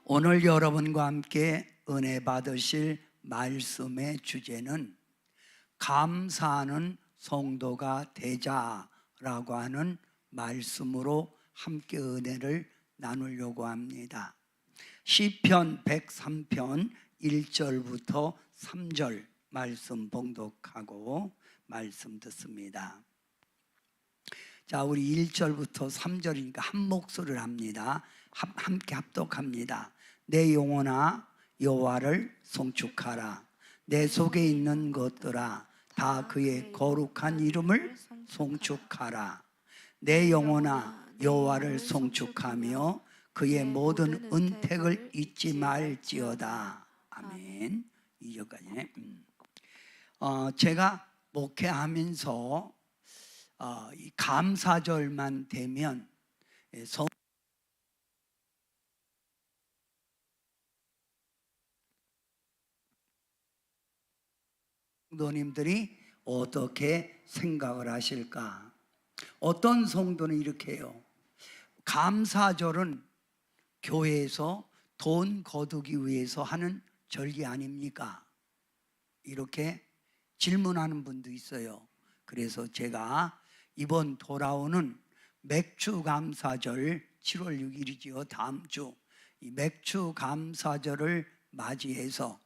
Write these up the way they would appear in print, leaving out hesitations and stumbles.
오늘 여러분과 함께 은혜 받으실 말씀의 주제는 감사하는 성도가 되자라고 하는 말씀으로 함께 은혜를 나누려고 합니다. 시편 103편 1절부터 3절 말씀 봉독하고 말씀 듣습니다. 자, 우리 1절부터 3절이니까 한 목소리를 합니다. 함께 합독합니다. 내 영혼아 여호와를 송축하라. 내 속에 있는 것들아 다 그의 거룩한 이름을 송축하라. 내 영혼아 여호와를 송축하며 그의 모든 은택을 잊지 말지어다. 아멘. 2절까지네. 제가 목회하면서 이 감사절만 되면 성도님들이 어떻게 생각을 하실까? 어떤 성도는 이렇게 해요. 감사절은 교회에서 돈 거두기 위해서 하는 절기 아닙니까? 이렇게 질문하는 분도 있어요. 그래서 제가 이번 돌아오는 맥주감사절 7월 6일이지요. 다음 주 이 맥주감사절을 맞이해서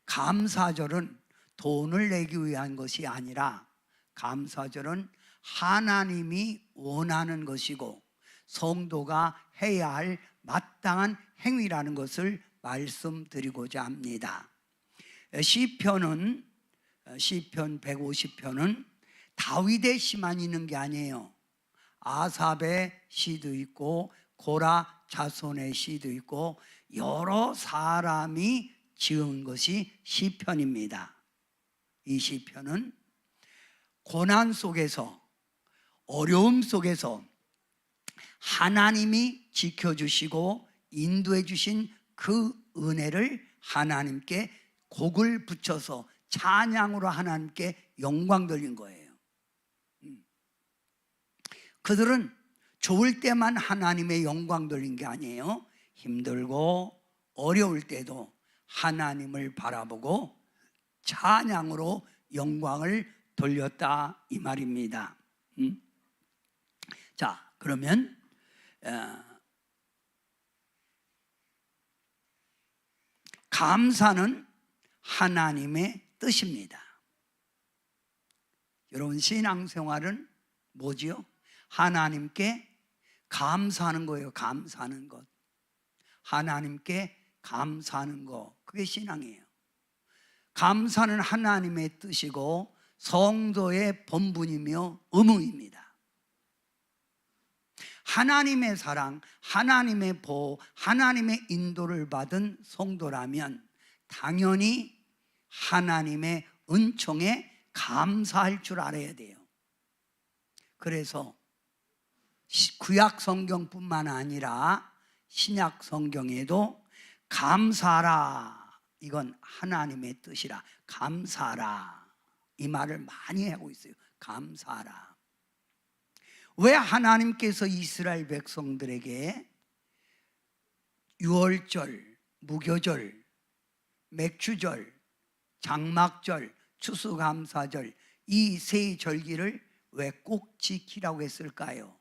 감사절은 돈을 내기 위한 것이 아니라 감사절은 하나님이 원하는 것이고 성도가 해야 할 마땅한 행위라는 것을 말씀드리고자 합니다. 시편 150편은 다윗의 시만 있는 게 아니에요. 아삽의 시도 있고 고라 자손의 시도 있고 여러 사람이 지은 것이 시편입니다. 이 시편은 고난 속에서 어려움 속에서 하나님이 지켜주시고 인도해 주신 그 은혜를 하나님께 곡을 붙여서 찬양으로 하나님께 영광 돌린 거예요. 그들은 좋을 때만 하나님의 영광 돌린 게 아니에요. 힘들고 어려울 때도 하나님을 바라보고 찬양으로 영광을 돌렸다 이 말입니다. 자, 그러면 감사는 하나님의 뜻입니다. 여러분 신앙생활은 뭐지요? 하나님께 감사하는 거예요. 감사하는 것. 하나님께 감사하는 것. 그게 신앙이에요. 감사는 하나님의 뜻이고 성도의 본분이며 의무입니다. 하나님의 사랑, 하나님의 보호, 하나님의 인도를 받은 성도라면 당연히 하나님의 은총에 감사할 줄 알아야 돼요. 그래서 구약 성경뿐만 아니라 신약 성경에도 감사하라, 이건 하나님의 뜻이라, 감사하라 이 말을 많이 하고 있어요. 감사하라. 왜 하나님께서 이스라엘 백성들에게 유월절, 무교절, 맥주절, 장막절, 추수감사절 이 세 절기를 왜 꼭 지키라고 했을까요?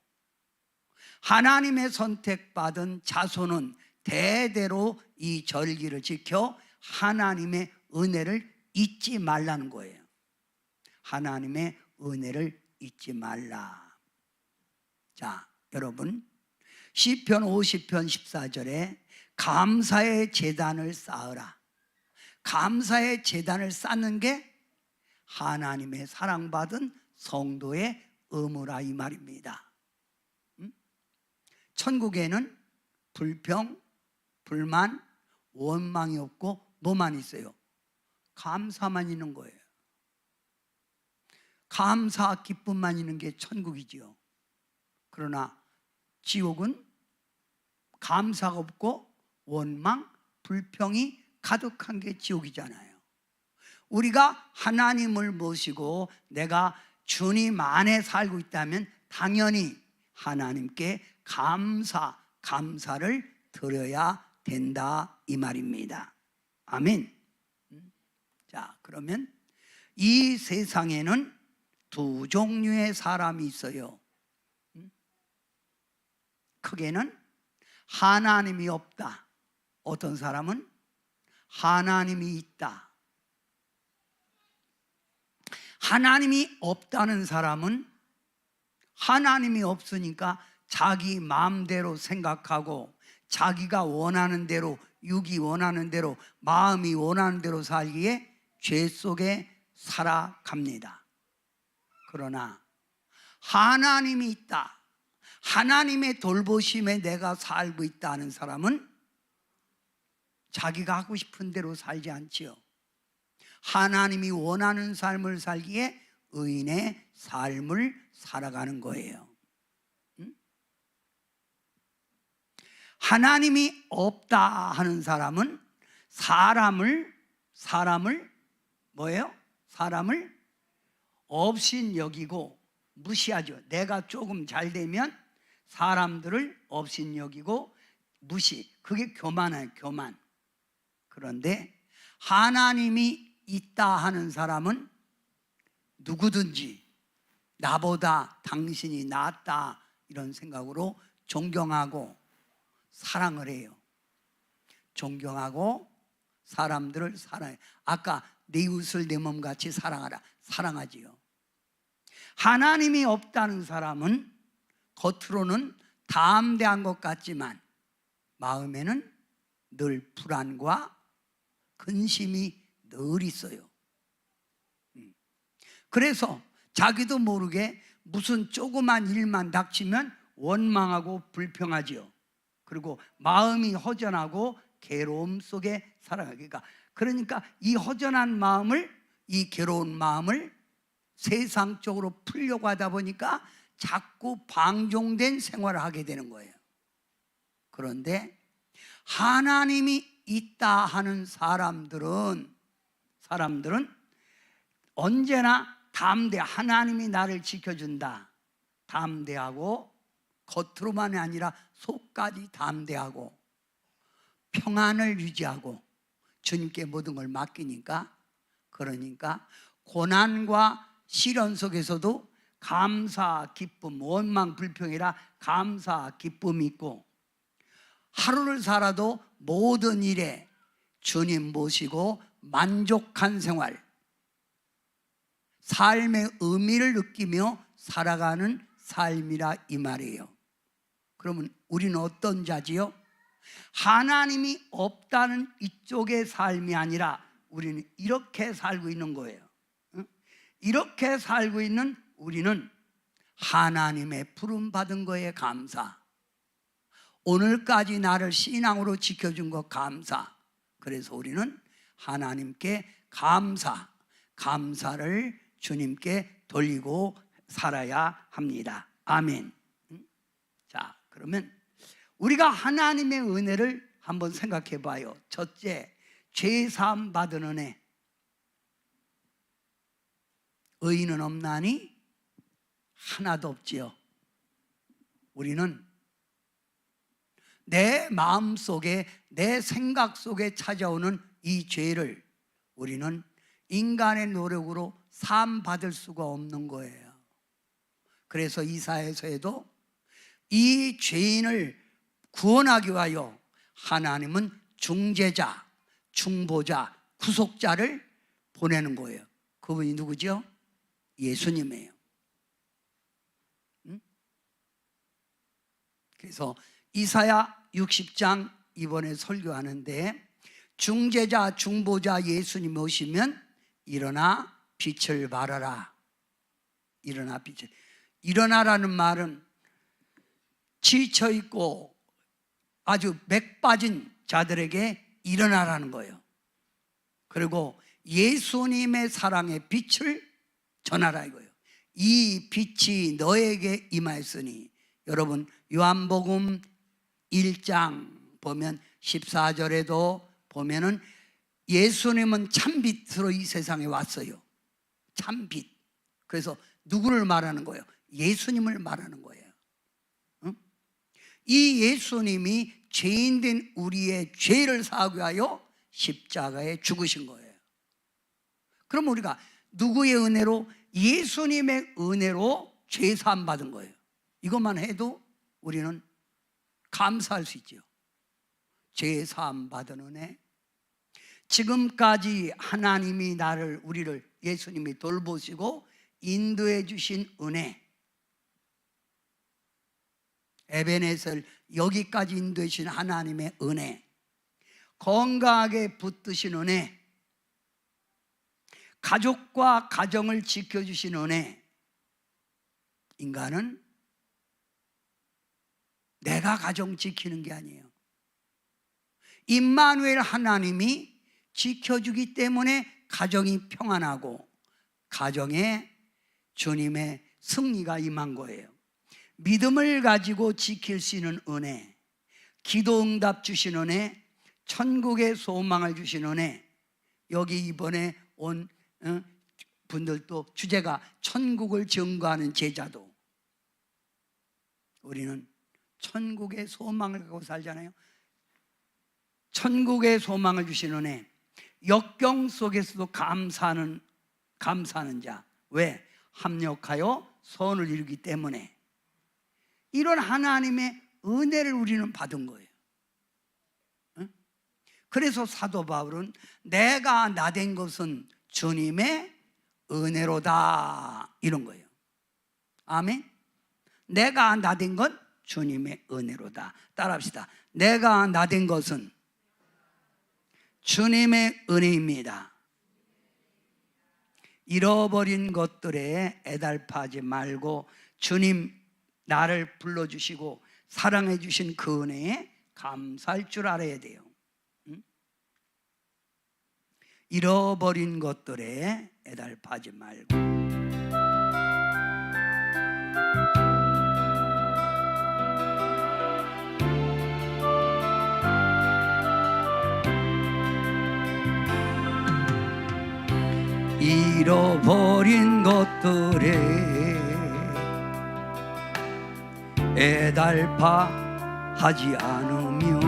하나님의 선택받은 자손은 대대로 이 절기를 지켜 하나님의 은혜를 잊지 말라는 거예요. 하나님의 은혜를 잊지 말라. 자, 여러분 시편 50편 14절에 감사의 제단을 쌓으라. 감사의 제단을 쌓는 게 하나님의 사랑받은 성도의 의무라 이 말입니다. 천국에는 불평, 불만, 원망이 없고 뭐만 있어요? 감사만 있는 거예요. 감사, 기쁨만 있는 게 천국이지요. 그러나 지옥은 감사가 없고 원망, 불평이 가득한 게 지옥이잖아요. 우리가 하나님을 모시고 내가 주님 안에 살고 있다면 당연히 하나님께 감사를 드려야 된다 이 말입니다. 아멘. 자, 그러면 이 세상에는 두 종류의 사람이 있어요. 크게는 하나님이 없다. 어떤 사람은 하나님이 있다. 하나님이 없다는 사람은 하나님이 없으니까 자기 마음대로 생각하고 자기가 원하는 대로, 육이 원하는 대로, 마음이 원하는 대로 살기에 죄 속에 살아갑니다. 그러나 하나님이 있다, 하나님의 돌보심에 내가 살고 있다는 사람은 자기가 하고 싶은 대로 살지 않지요. 하나님이 원하는 삶을 살기에 의인의 삶을 살아가는 거예요. 하나님이 없다 하는 사람은 사람을 뭐예요? 사람을 업신 여기고 무시하죠. 내가 조금 잘 되면 사람들을 업신 여기고 무시. 그게 교만이에요, 교만. 그런데 하나님이 있다 하는 사람은 누구든지 나보다 당신이 낫다 이런 생각으로 존경하고 사랑을 해요. 존경하고 사람들을 사랑해요. 아까 내 이웃을 내 몸같이 사랑하라, 사랑하지요. 하나님이 없다는 사람은 겉으로는 담대한 것 같지만 마음에는 늘 불안과 근심이 늘 있어요. 그래서 자기도 모르게 무슨 조그만 일만 닥치면 원망하고 불평하지요. 그리고 마음이 허전하고 괴로움 속에 살아가기가. 그러니까 이 허전한 마음을, 이 괴로운 마음을 세상적으로 풀려고 하다 보니까 자꾸 방종된 생활을 하게 되는 거예요. 그런데 하나님이 있다 하는 사람들은 언제나 하나님이 나를 지켜준다, 담대하고 겉으로만이 아니라 속까지 담대하고 평안을 유지하고 주님께 모든 걸 맡기니까, 그러니까 고난과 시련 속에서도 감사, 기쁨, 원망, 불평이라 감사, 기쁨이 있고, 하루를 살아도 모든 일에 주님 모시고 만족한 생활, 삶의 의미를 느끼며 살아가는 삶이라 이 말이에요. 그러면 우리는 어떤 자지요? 하나님이 없다는 이쪽의 삶이 아니라 우리는 이렇게 살고 있는 거예요. 이렇게 살고 있는 우리는 하나님의 부름 받은 거에 감사, 오늘까지 나를 신앙으로 지켜준 것 감사. 그래서 우리는 하나님께 감사를 주님께 돌리고 살아야 합니다. 아멘. 자, 그러면 우리가 하나님의 은혜를 한번 생각해 봐요. 첫째, 죄 사함 받은 은혜. 의인은 없나니 하나도 없지요. 우리는 내 마음 속에, 내 생각 속에 찾아오는 이 죄를 우리는 인간의 노력으로 사함 받을 수가 없는 거예요. 그래서 이사야서에도 이 죄인을 구원하기 위하여 하나님은 중재자, 중보자, 구속자를 보내는 거예요. 그분이 누구죠? 예수님이에요. 그래서 이사야 60장 이번에 설교하는데, 중재자, 중보자 예수님 오시면 일어나 빛을 발하라. 일어나 빛을. 일어나라는 말은 지쳐있고 아주 맥 빠진 자들에게 일어나라는 거예요. 그리고 예수님의 사랑의 빛을 전하라 이거예요. 이 빛이 너에게 임하였으니. 여러분 요한복음 1장 보면 14절에도 보면은 예수님은 참빛으로 이 세상에 왔어요. 참빛. 그래서 누구를 말하는 거예요? 예수님을 말하는 거예요. 이 예수님이 죄인된 우리의 죄를 사하기 위하여 십자가에 죽으신 거예요. 그럼 우리가 누구의 은혜로? 예수님의 은혜로 죄 사함 받은 거예요. 이것만 해도 우리는 감사할 수 있죠. 죄 사함 받은 은혜. 지금까지 하나님이 우리를 예수님이 돌보시고 인도해 주신 은혜, 에베네셀 여기까지 인도해 주신 하나님의 은혜, 건강하게 붙드신 은혜, 가족과 가정을 지켜주신 은혜. 인간은 내가 가정 지키는 게 아니에요. 임마누엘 하나님이 지켜주기 때문에 가정이 평안하고 가정에 주님의 승리가 임한 거예요. 믿음을 가지고 지킬 수 있는 은혜, 기도 응답 주신 은혜, 천국의 소망을 주신 은혜. 여기 이번에 온 분들도 주제가 천국을 증거하는 제자도, 우리는 천국의 소망을 갖고 살잖아요. 천국의 소망을 주신 은혜, 역경 속에서도 감사하는 자. 왜? 합력하여 선을 이루기 때문에. 이런 하나님의 은혜를 우리는 받은 거예요. 그래서 사도 바울은 내가 나된 것은 주님의 은혜로다, 이런 거예요. 아멘. 내가 나된 건 주님의 은혜로다. 따라합시다. 내가 나된 것은 주님의 은혜입니다. 잃어버린 것들에 애달파하지 말고 주님 나를 불러주시고 사랑해 주신 그 은혜에 감사할 줄 알아야 돼요. 잃어버린 것들에 애달파하지 말고. 잃어버린 것들에 애달파하지 않으며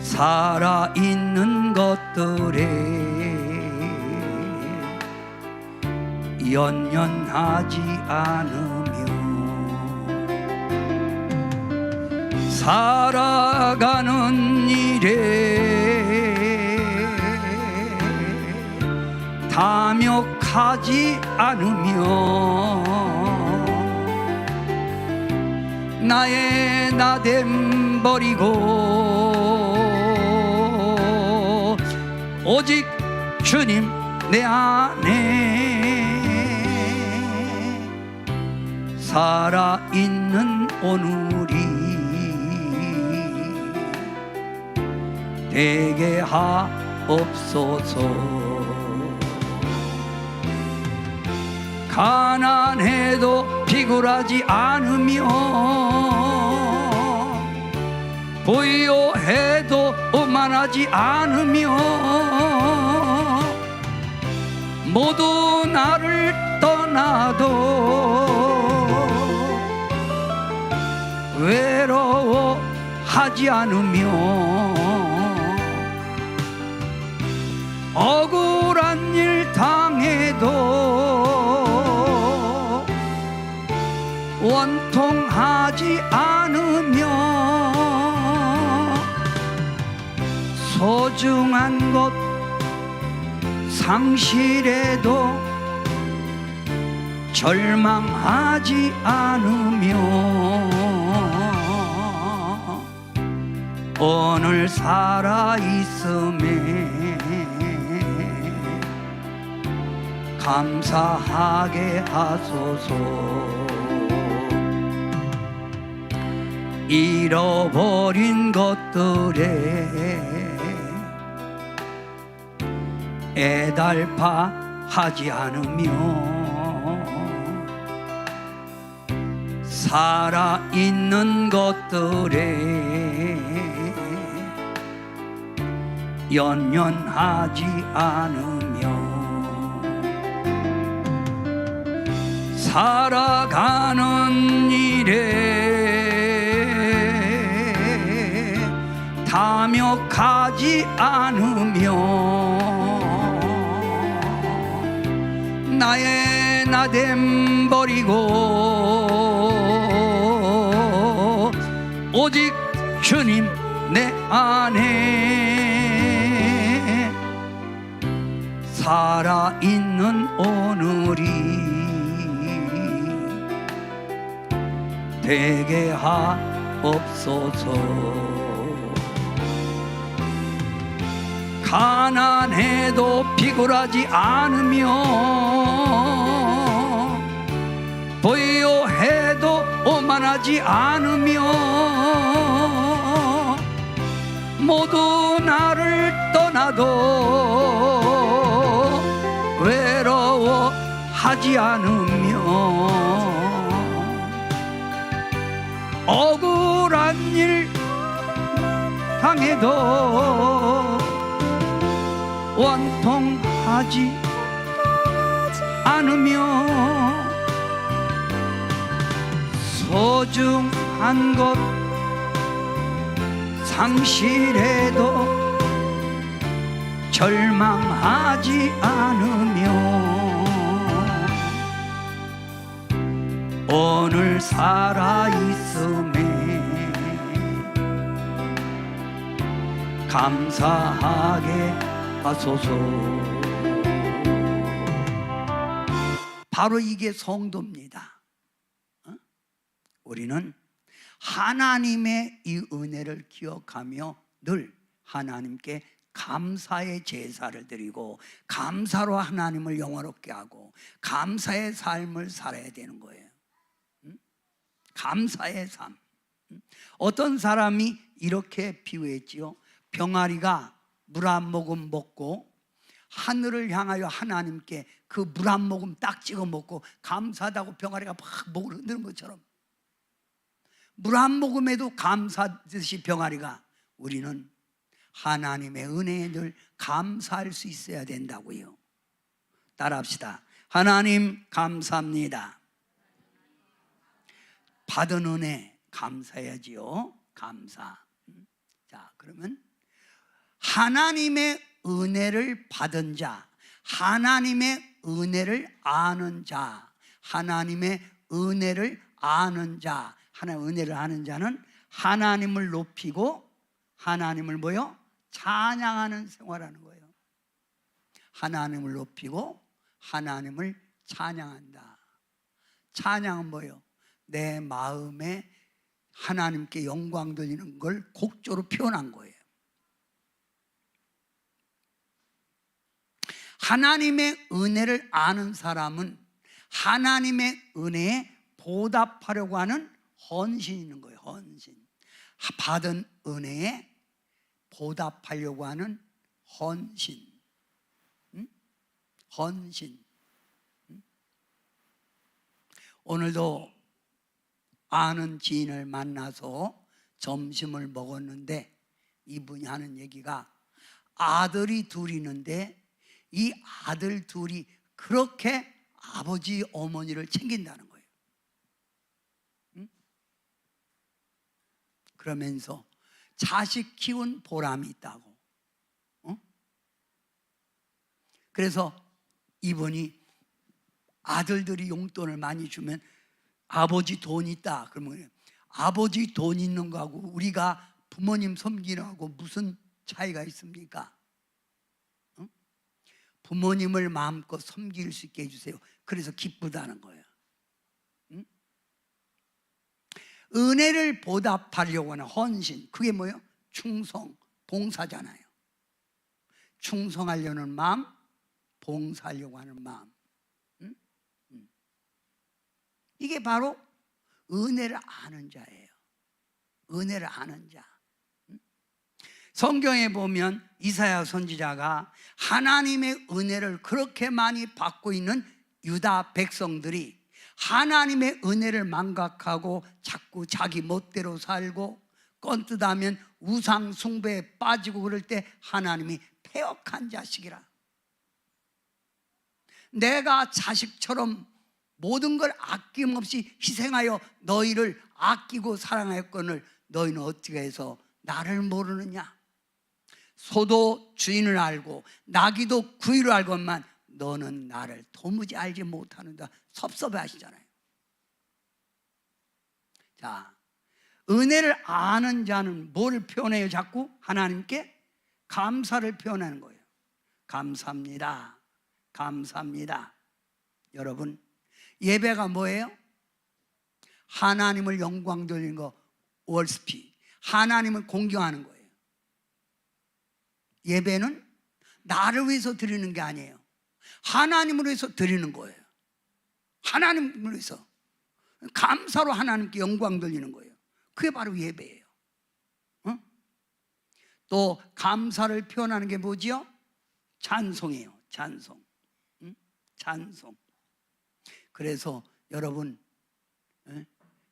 살아있는 것들에 연연하지 않으며 살아가는 일에 탐욕하지 않으며 나의 나됨 버리고 오직 주님 내 안에 살아있는 오늘이 되게 하옵소서. 가난해도 비굴하지 않으며 부유해도 오만하지 않으며 모두 나를 떠나도 외로워하지 않으며 억울한 일 당해도 원통하지 않으며 소중한 것 상실해도 절망하지 않으며 오늘 살아있음에 감사하게 하소서. 잃어버린 것들에 애달파하지 않으며 살아있는 것들에 연연하지 않으며 살아가는 일에 탐욕하지 않으며 나의 나됨 버리고 오직 주님 내 안에 살아있는 오늘이 되게 하옵소서. 가난해도 비굴하지 않으며 부유해도 오만하지 않으며 모두 나를 떠나도 외로워하지 않으며 억울한 일 당해도 원통하지 않으며 소중한 것 상실해도 절망하지 않으며 오늘 살아있음에 감사하게 하소서. 바로 이게 성도입니다. 우리는 하나님의 이 은혜를 기억하며 늘 하나님께 감사의 제사를 드리고 감사로 하나님을 영화롭게 하고 감사의 삶을 살아야 되는 거예요. 감사의 삶. 어떤 사람이 이렇게 비유했지요. 병아리가 물 한 모금 먹고 하늘을 향하여 하나님께 그 물 한 모금 딱 찍어 먹고 감사하다고 병아리가 막 목을 흔드는 것처럼 물 한 모금에도 감사하듯이 병아리가 우리는 하나님의 은혜에 늘 감사할 수 있어야 된다고요. 따라합시다. 하나님 감사합니다. 받은 은혜 감사해야지요. 감사. 자, 그러면 하나님의 은혜를 받은 자, 하나님의 은혜를 아는 자, 하나님의 은혜를 아는 자, 하나님의 은혜를 아는 자는 하나님을 높이고 하나님을 뭐요? 찬양하는 생활하는 거예요. 하나님을 높이고 하나님을 찬양한다. 찬양은 뭐예요? 내 마음에 하나님께 영광 돌리는 걸 곡조로 표현한 거예요. 하나님의 은혜를 아는 사람은 하나님의 은혜에 보답하려고 하는 헌신이 있는 거예요. 헌신. 받은 은혜에 보답하려고 하는 헌신. 헌신. 오늘도 아는 지인을 만나서 점심을 먹었는데 이분이 하는 얘기가 아들이 둘이 있는데 이 아들 둘이 그렇게 아버지 어머니를 챙긴다는 거예요. 그러면서 자식 키운 보람이 있다고. 그래서 이분이 아들들이 용돈을 많이 주면 아버지 돈 있다 그러면 아버지 돈 있는 거하고 우리가 부모님 섬기는 거하고 무슨 차이가 있습니까? 부모님을 마음껏 섬길 수 있게 해주세요. 그래서 기쁘다는 거예요. 은혜를 보답하려고 하는 헌신, 그게 뭐예요? 충성, 봉사잖아요. 충성하려는 마음, 봉사하려고 하는 마음. 이게 바로 은혜를 아는 자예요. 은혜를 아는 자. 성경에 보면 이사야 선지자가 하나님의 은혜를 그렇게 많이 받고 있는 유다 백성들이 하나님의 은혜를 망각하고 자꾸 자기 멋대로 살고 꼰뜨다면 우상 숭배에 빠지고 그럴 때 하나님이 패역한 자식이라, 내가 자식처럼 모든 걸 아낌없이 희생하여 너희를 아끼고 사랑하였거늘 너희는 어떻게 해서 나를 모르느냐? 소도 주인을 알고 나귀도 구유를 알건만 너는 나를 도무지 알지 못하는다. 섭섭해 하시잖아요. 자, 은혜를 아는 자는 뭘 표현해요? 자꾸 하나님께 감사를 표현하는 거예요. 감사합니다. 감사합니다. 여러분, 예배가 뭐예요? 하나님을 영광 돌리는 거, 월스피. 하나님을 공경하는 거예요. 예배는 나를 위해서 드리는 게 아니에요. 하나님을 위해서 드리는 거예요. 하나님을 위해서 감사로 하나님께 영광 돌리는 거예요. 그게 바로 예배예요. 또 감사를 표현하는 게 뭐지요? 찬송이에요. 찬송. 찬송. 그래서 여러분,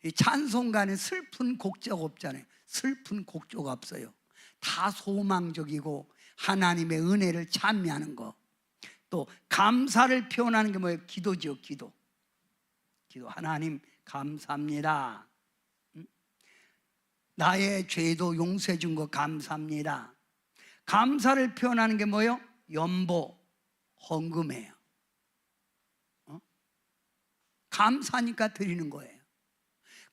이 찬송가는 슬픈 곡조가 없잖아요. 슬픈 곡조가 없어요. 다 소망적이고 하나님의 은혜를 찬미하는 거. 또 감사를 표현하는 게 뭐예요? 기도죠. 기도. 기도. 하나님 감사합니다. 나의 죄도 용서해 준 거 감사합니다. 감사를 표현하는 게 뭐예요? 연보, 헌금이에요. 감사하니까 드리는 거예요.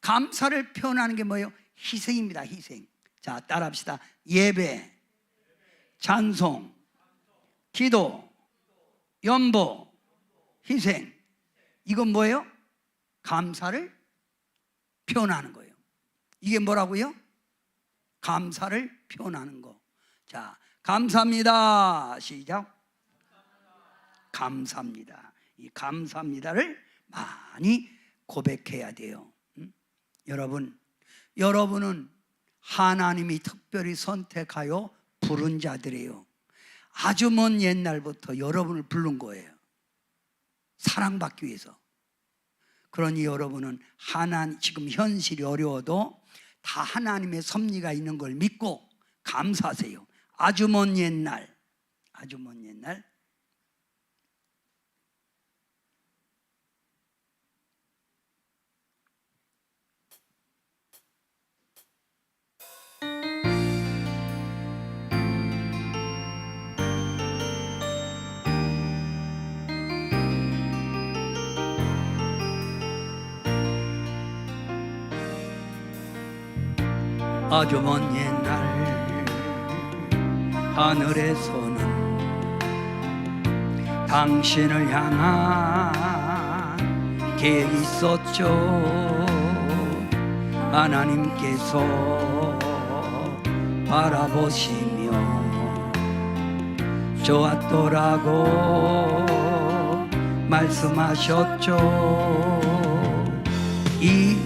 감사를 표현하는 게 뭐예요? 희생입니다. 희생. 자, 따라합시다. 예배, 찬송, 기도, 연보, 희생. 이건 뭐예요? 감사를 표현하는 거예요. 이게 뭐라고요? 감사를 표현하는 거. 자, 감사합니다. 시작. 감사합니다. 이 감사합니다를 많이 고백해야 돼요. 여러분은 하나님이 특별히 선택하여 부른 자들이에요. 아주 먼 옛날부터 여러분을 부른 거예요. 사랑받기 위해서. 그러니 여러분은 지금 현실이 어려워도 다 하나님의 섭리가 있는 걸 믿고 감사하세요. 아주 먼 옛날, 아주 먼 옛날. 아주 먼 옛날 하늘에서는 당신을 향한 계획이 있었죠. 하나님께서 바라보시며 좋았더라고 말씀하셨죠. 이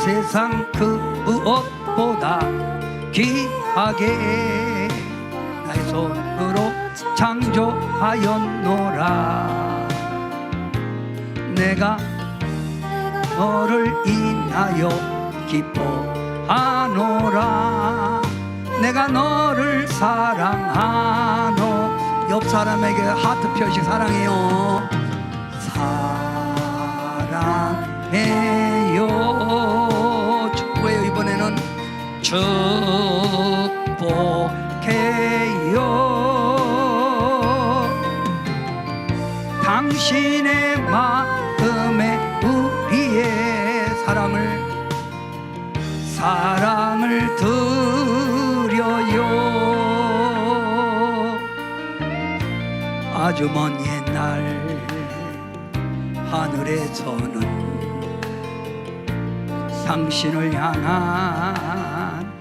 세상 그 무엇보다 귀하게 나의 손으로 창조하였노라. 내가 너를 인하여 기뻐하노라. 내가 너를 사랑하노. 옆 사람에게 하트 표시 사랑해요. 사랑해요. 축복해요. 이번에는 축복해요. 당신의 마음에 우리의 사랑을 드려요. 아주 먼 옛날 하늘에서는 당신을 향한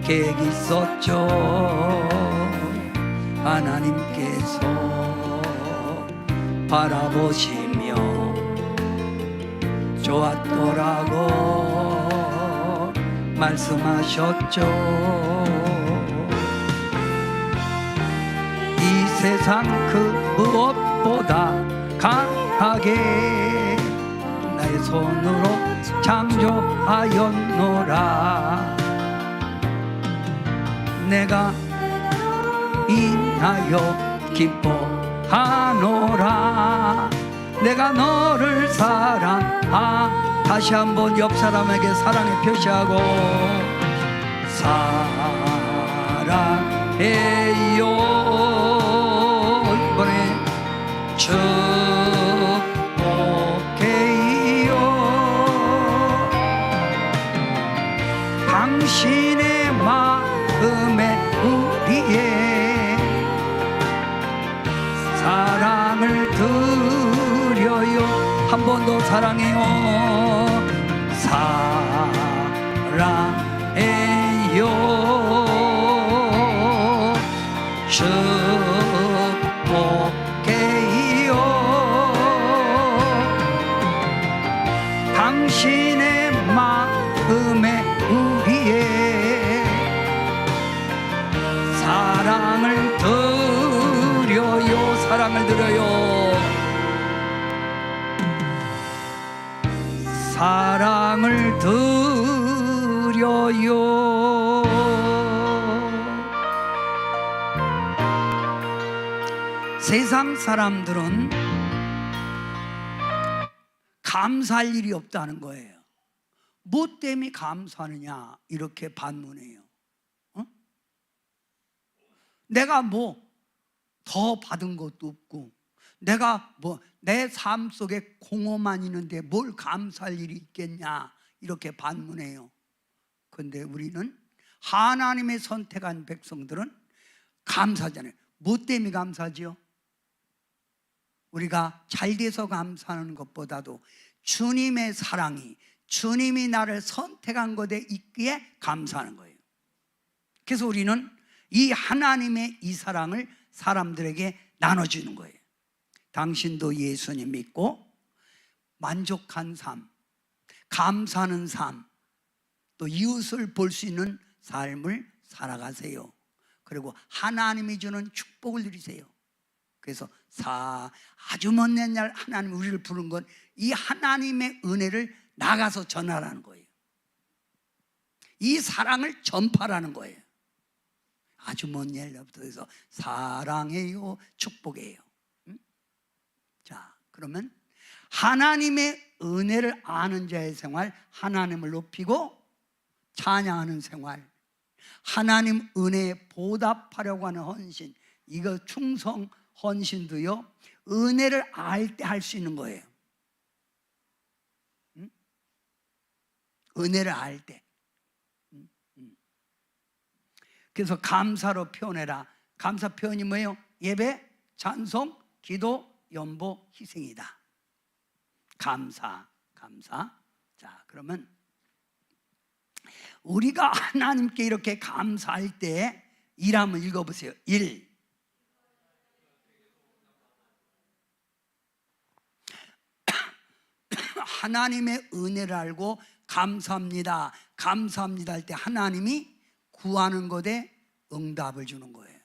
계획이 있었죠. 하나님께서 바라보시며 좋았더라고 말씀하셨죠. 이 세상 그 무엇보다 강하게 나의 손으로 창조하였노라. 내가 인하여 기뻐하노라. 내가 너를 다시 한번 옆 사람에게 사랑의 표시하고 사랑 당신의 마음에 우리의 사랑을 드려요. 한 번 더 사랑해요. 사랑해요. 축복해요. 당신의 마음에 우리의 사랑을 드려요. 사랑을 드려요. 사랑을 드려요. 세상 사람들은 감사할 일이 없다는 거예요. 뭐 때문에 감사하느냐 이렇게 반문해요. 내가 뭐 더 받은 것도 없고, 내가 뭐 내 삶 속에 공허만 있는데 뭘 감사할 일이 있겠냐 이렇게 반문해요. 그런데 우리는 하나님의 선택한 백성들은 감사하잖아요. 뭐 때문에 감사하지요? 우리가 잘 돼서 감사하는 것보다도 주님의 사랑이, 주님이 나를 선택한 것에 있기에 감사하는 거예요. 그래서 우리는 이 하나님의 이 사랑을 사람들에게 나눠주는 거예요. 당신도 예수님 믿고 만족한 삶, 감사하는 삶, 또 이웃을 볼 수 있는 삶을 살아가세요. 그리고 하나님이 주는 축복을 누리세요. 그래서 아주 먼 날 하나님이 우리를 부른 건 이 하나님의 은혜를 나가서 전하라는 거예요. 이 사랑을 전파라는 거예요. 아주 먼 날부터 해서 사랑해요, 축복해요. 자, 그러면 하나님의 은혜를 아는 자의 생활, 하나님을 높이고 찬양하는 생활, 하나님 은혜에 보답하려고 하는 헌신, 이거 충성 헌신도요, 은혜를 알 때 할 수 있는 거예요. 은혜를 알 때. 그래서 감사로 표현해라. 감사 표현이 뭐예요? 예배, 찬송, 기도, 연보, 희생이다. 감사. 자, 그러면 우리가 하나님께 이렇게 감사할 때 일 한번 읽어보세요. 1. 하나님의 은혜를 알고 감사합니다. 감사합니다 할 때 하나님이 구하는 것에 응답을 주는 거예요.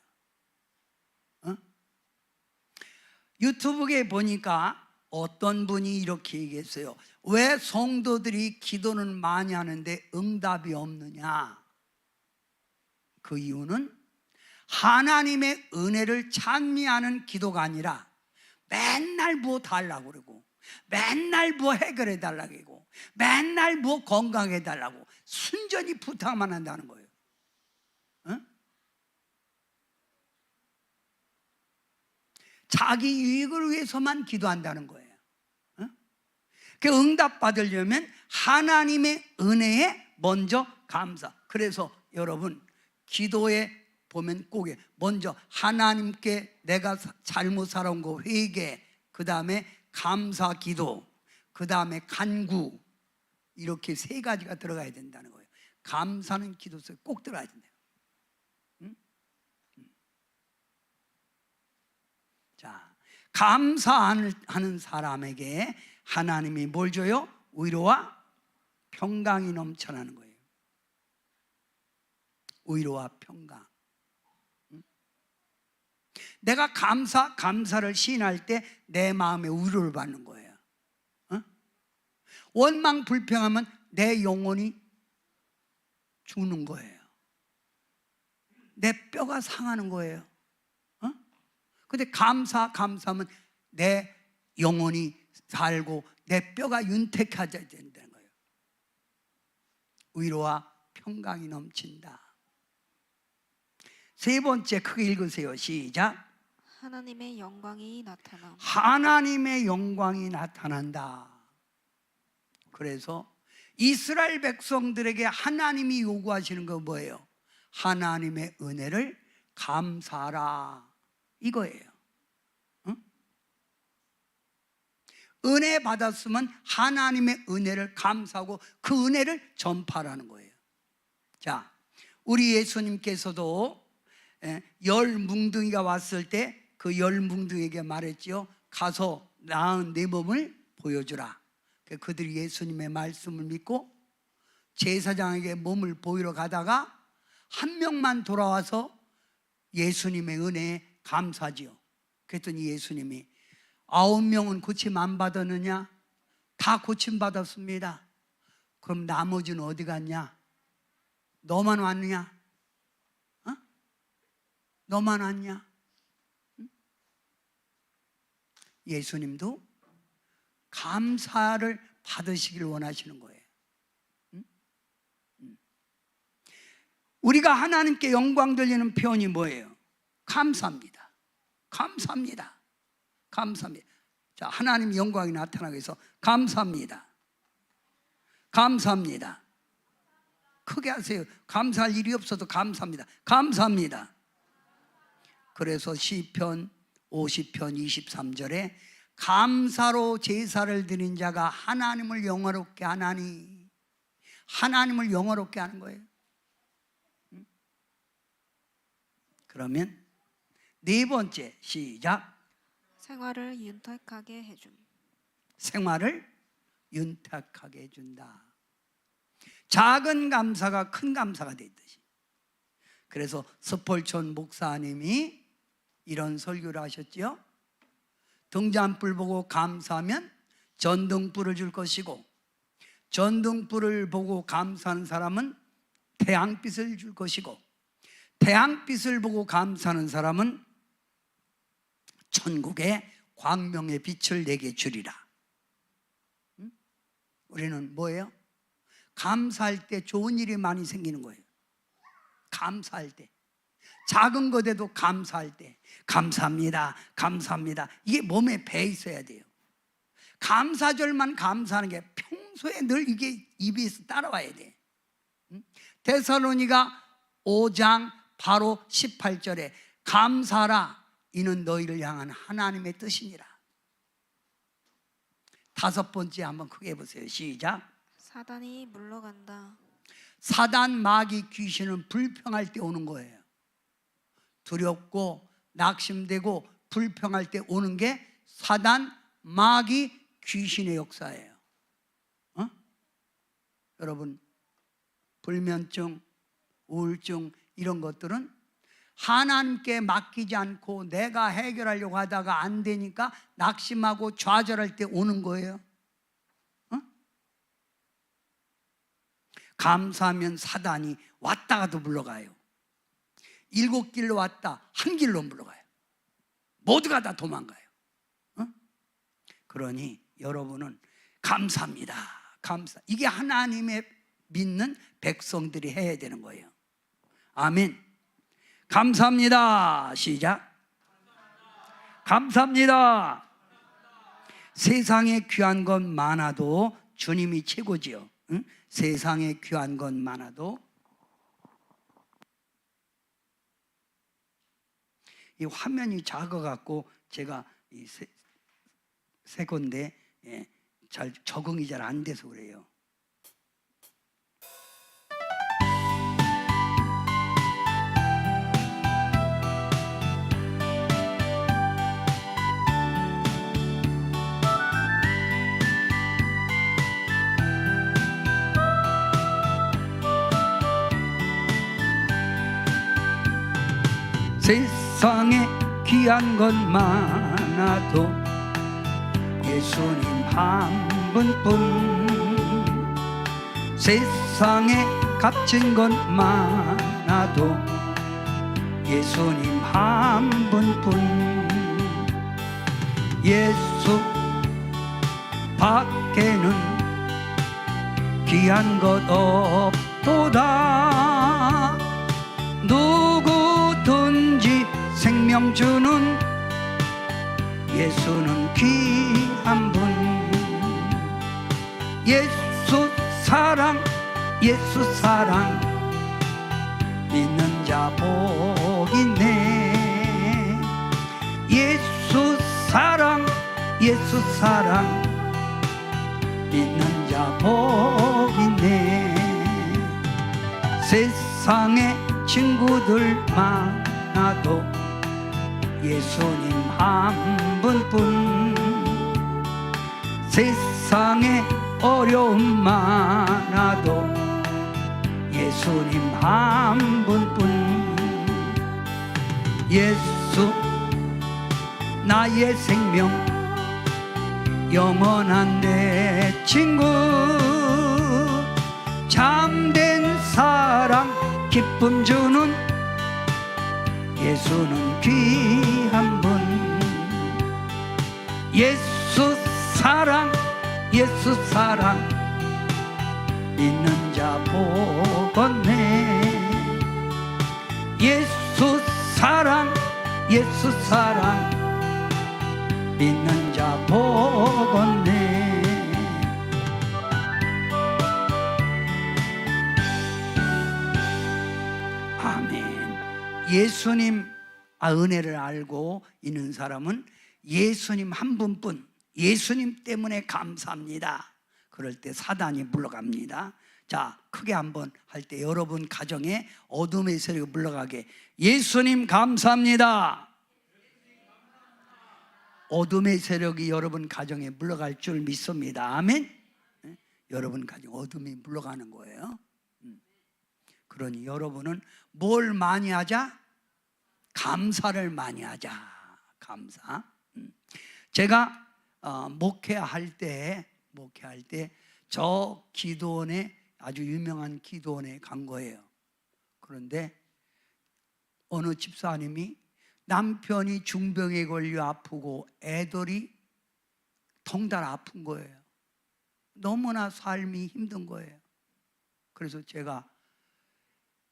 유튜브에 보니까 어떤 분이 이렇게 얘기했어요. 왜 성도들이 기도는 많이 하는데 응답이 없느냐? 그 이유는 하나님의 은혜를 찬미하는 기도가 아니라 맨날 뭐 달라고 그러고, 맨날 뭐 해결해 달라고 하고, 맨날 뭐 건강해 달라고 순전히 부탁만 한다는 거예요. 자기 유익을 위해서만 기도한다는 거예요. 그 응답 받으려면 하나님의 은혜에 먼저 감사. 그래서 여러분 기도에 보면 꼭 먼저 하나님께 내가 잘못 살아온 거 회개, 그 다음에 감사 기도, 그 다음에 간구, 이렇게 세 가지가 들어가야 된다는 거예요. 감사는 기도 속에 꼭 들어가야 된다. 자, 감사하는 사람에게 하나님이 뭘 줘요? 위로와 평강이 넘쳐나는 거예요. 위로와 평강. 내가 감사를 시인할 때 내 마음에 위로를 받는 거예요. 원망 불평하면 내 영혼이 죽는 거예요. 내 뼈가 상하는 거예요. 근데 감사하면 내 영혼이 살고 내 뼈가 윤택해져야 된다는 거예요. 위로와 평강이 넘친다. 세 번째 크게 읽으세요. 시작. 하나님의 영광이 나타남. 하나님의 영광이 나타난다. 그래서 이스라엘 백성들에게 하나님이 요구하시는 거 뭐예요? 하나님의 은혜를 감사하라, 이거예요. 응? 은혜 받았으면 하나님의 은혜를 감사하고 그 은혜를 전파하라는 거예요. 자, 우리 예수님께서도 열 뭉둥이가 왔을 때 그 열 뭉둥이에게 말했지요. 가서 나은 내 몸을 보여주라. 그들이 예수님의 말씀을 믿고 제사장에게 몸을 보이러 가다가 한 명만 돌아와서 예수님의 은혜에 감사지요. 그랬더니 예수님이 9명은 고침 안 받았느냐? 다 고침 받았습니다. 그럼 나머지는 어디 갔냐? 너만 왔느냐? 어? 너만 왔냐? 응? 예수님도 감사를 받으시길 원하시는 거예요. 응? 응. 우리가 하나님께 영광 돌리는 표현이 뭐예요? 감사합니다. 감사합니다. 감사합니다. 자, 하나님 영광이 나타나기 위해서 감사합니다. 감사합니다. 크게 하세요. 감사할 일이 없어도 감사합니다. 감사합니다. 그래서 시편 50편 23절에 감사로 제사를 드린 자가 하나님을 영화롭게 하나니, 하나님을 영화롭게 하는 거예요. 그러면 네 번째, 시작. 생활을 윤택하게 해줌. 생활을 윤택하게 해준다. 작은 감사가 큰 감사가 되듯이. 그래서 스폴천 목사님이 이런 설교를 하셨죠. 등잔불 보고 감사하면 전등불을 줄 것이고, 전등불을 보고 감사하는 사람은 태양빛을 줄 것이고, 태양빛을 보고 감사하는 사람은 천국의 광명의 빛을 내게 주리라. 우리는 뭐예요? 감사할 때 좋은 일이 많이 생기는 거예요. 감사할 때, 작은 것에도 감사할 때 감사합니다, 감사합니다, 이게 몸에 배 있어야 돼요. 감사절만 감사하는 게 평소에 늘 이게 입에서 따라와야 돼. 데살로니가 5장 바로 18절에 감사하라, 이는 너희를 향한 하나님의 뜻이니라. 다섯 번째 한번 크게 해보세요. 시작. 사단이 물러간다. 사단, 마귀, 귀신은 불평할 때 오는 거예요. 두렵고 낙심되고 불평할 때 오는 게 사단, 마귀, 귀신의 역사예요. 어? 여러분, 불면증, 우울증 이런 것들은 하나님께 맡기지 않고 내가 해결하려고 하다가 안 되니까 낙심하고 좌절할 때 오는 거예요. 어? 감사하면 사단이 왔다가도 물러가요. 7길로 왔다 한 길로 물러가요. 모두가 다 도망가요. 어? 그러니 여러분은 감사합니다. 감사. 이게 하나님의 믿는 백성들이 해야 되는 거예요. 아멘. 감사합니다. 시작. 감사합니다. 세상에 귀한 것 많아도 주님이 최고지요. 응? 세상에 귀한 것 많아도. 이 화면이 작아갖고 제가 새 건데 잘 적응이 잘 안 돼서 그래요. 세상에 귀한 것 많아도 예수님 한 분뿐. 세상에 값진 것 많아도 예수님 한 분뿐. 예수 밖에는 귀한 것 없도다. 누구든지 생명 주는 예수는 귀한 분. 예수 사랑 예수 사랑 믿는 자 복이네. 예수 사랑 예수 사랑 믿는 자 복이네. 세상에 친구들 많아도 예수님 한 분뿐. 세상에 어려움 많아도 예수님 한 분뿐. 예수 나의 생명 영원한 내 친구. 참된 사랑 기쁨 주는 예수는 귀한 분. 예수 사랑 예수 사랑 믿는 자 복었네. 예수 사랑 예수 사랑 믿는 자 복었네. 아멘. 예수님 은혜를 알고 있는 사람은 예수님 한 분뿐, 예수님 때문에 감사합니다. 그럴 때 사단이 물러갑니다. 자, 크게 한번 할 때 여러분 가정에 어둠의 세력이 물러가게. 예수님 감사합니다. 어둠의 세력이 여러분 가정에 물러갈 줄 믿습니다. 아멘. 여러분 가정 어둠이 물러가는 거예요. 그러니 여러분은 뭘 많이 하자? 감사를 많이 하자. 감사. 제가 목회할 때 저 기도원에, 아주 유명한 기도원에 간 거예요. 그런데 어느 집사님이 남편이 중병에 걸려 아프고 애들이 덩달아 아픈 거예요. 너무나 삶이 힘든 거예요. 그래서 제가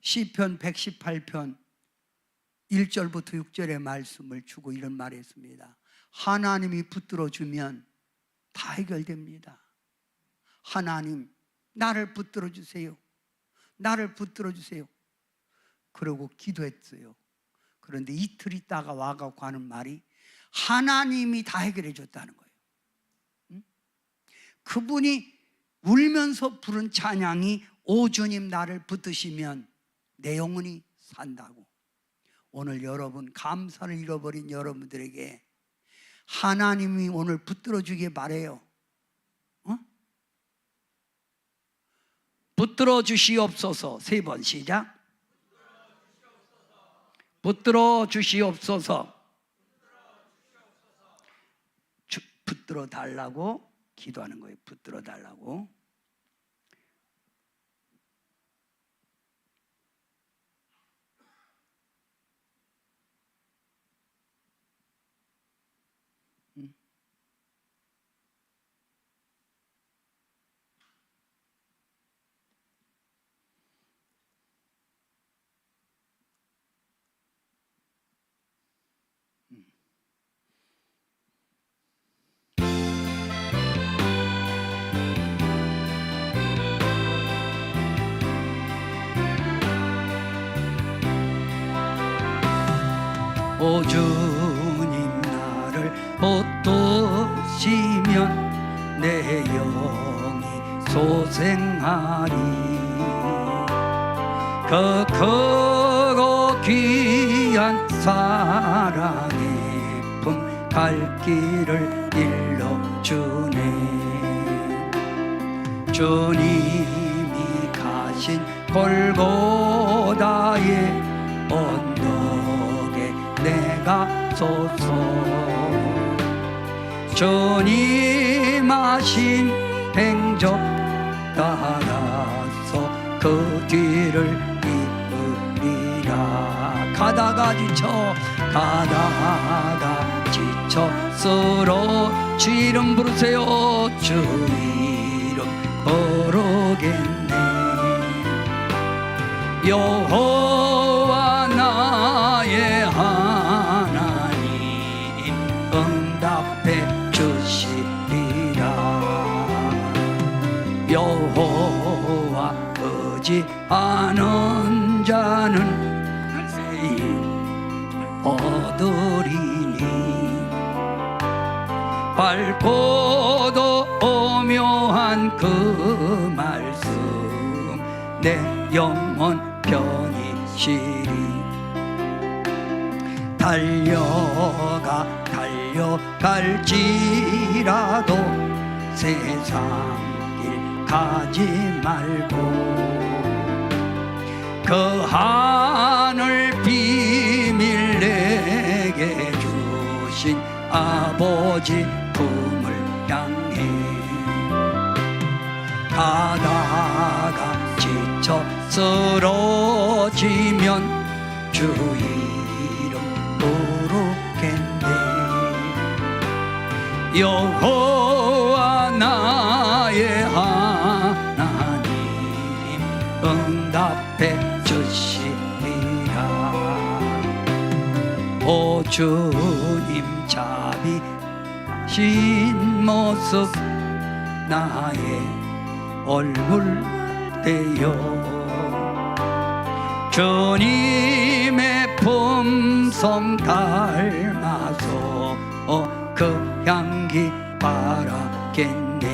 시편 118편 1절부터 6절의 말씀을 주고 이런 말을 했습니다. 하나님이 붙들어 주면 다 해결됩니다. 하나님, 나를 붙들어 주세요. 나를 붙들어 주세요. 그러고 기도했어요. 그런데 이틀 있다가 와갖고 하는 말이 하나님이 다 해결해 줬다는 거예요. 그분이 울면서 부른 찬양이 오 주님 나를 붙드시면 내 영혼이 산다고. 오늘 여러분 감사를 잃어버린 여러분들에게 하나님이 오늘 붙들어 주길 바래요. 붙들어 주시옵소서. 3번 시작. 붙들어 주시옵소서. 붙들어 달라고 기도하는 거예요. 붙들어 달라고. 오 주님 나를 붙드시면 내 영이 소생하리. 그 크고 귀한 사랑의 품 갈 길을 일러주네. 주님이 가신 골고다의 언덕에 내가 서서 주님 하신 행적 따라서 그 뒤를 이으리라. 가다가 지쳐 쓰러 주 이름 부르세요. 주 이름 부르겠네. 여호와 나의 하나님 응답해 주시리라. 여호와 자는 세임 얻으리니 밝고도 오묘한 그 말씀 내 영혼 편히 쉬리 달려갈지라도 세상 길 가지 말고 그 하늘 비밀 내게 주신 아버지 품을 향해 가다가 지쳐 쓰러지면 주 이름 부르겠네 여호와 나의 하나님 응답해 주시리라 오 주님 자비신 모습 나의 얼굴 되어 주님의 품성 닮아서 그 향기 바라겠네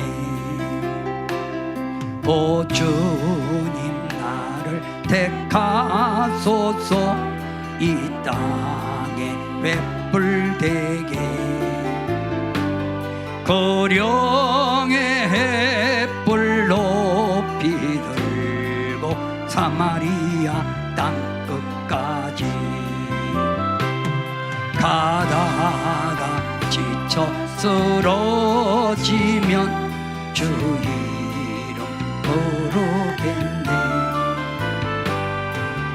오 주님 나를 택하소서 이 땅에 횃불되게 고령의 횃불 높이 들고 사마리아 땅 끝까지 가다가 지쳐 쓰러지면 주 이름 부르겠네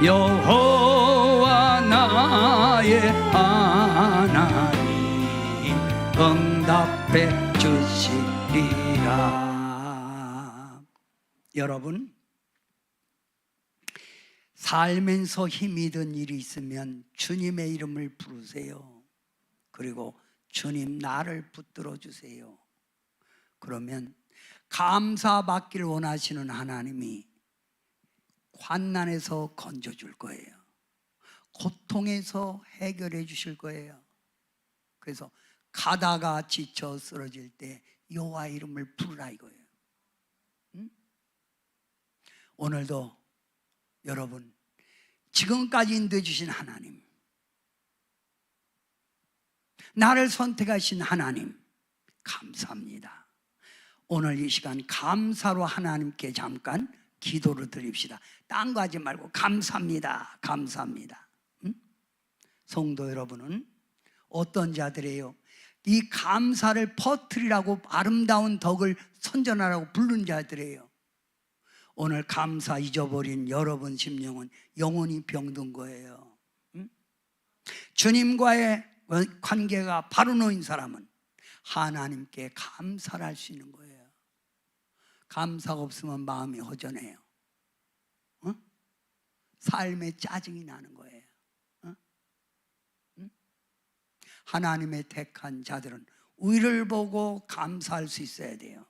여호와 나의 하나님 응답해 주시리라 여러분 살면서 힘이 든 일이 있으면 주님의 이름을 부르세요 그리고 주님 나를 붙들어 주세요 그러면 감사받기를 원하시는 하나님이 환난에서 건져줄 거예요 고통에서 해결해 주실 거예요 그래서 가다가 지쳐 쓰러질 때 여호와 이름을 부르라 이거예요 응? 오늘도 여러분 지금까지 인도해 주신 하나님 나를 선택하신 하나님 감사합니다 오늘 이 시간 감사로 하나님께 잠깐 기도를 드립시다 딴 거 하지 말고 감사합니다 감사합니다 응? 성도 여러분은 어떤 자들이에요? 이 감사를 퍼뜨리라고 아름다운 덕을 선전하라고 부른 자들이에요 오늘 감사 잊어버린 여러분 심령은 영혼이 병든 거예요 응? 주님과의 관계가 바로 놓인 사람은 하나님께 감사를 할 수 있는 거예요 감사가 없으면 마음이 허전해요 응? 삶에 짜증이 나는 거예요 응? 응? 하나님의 택한 자들은 위를 보고 감사할 수 있어야 돼요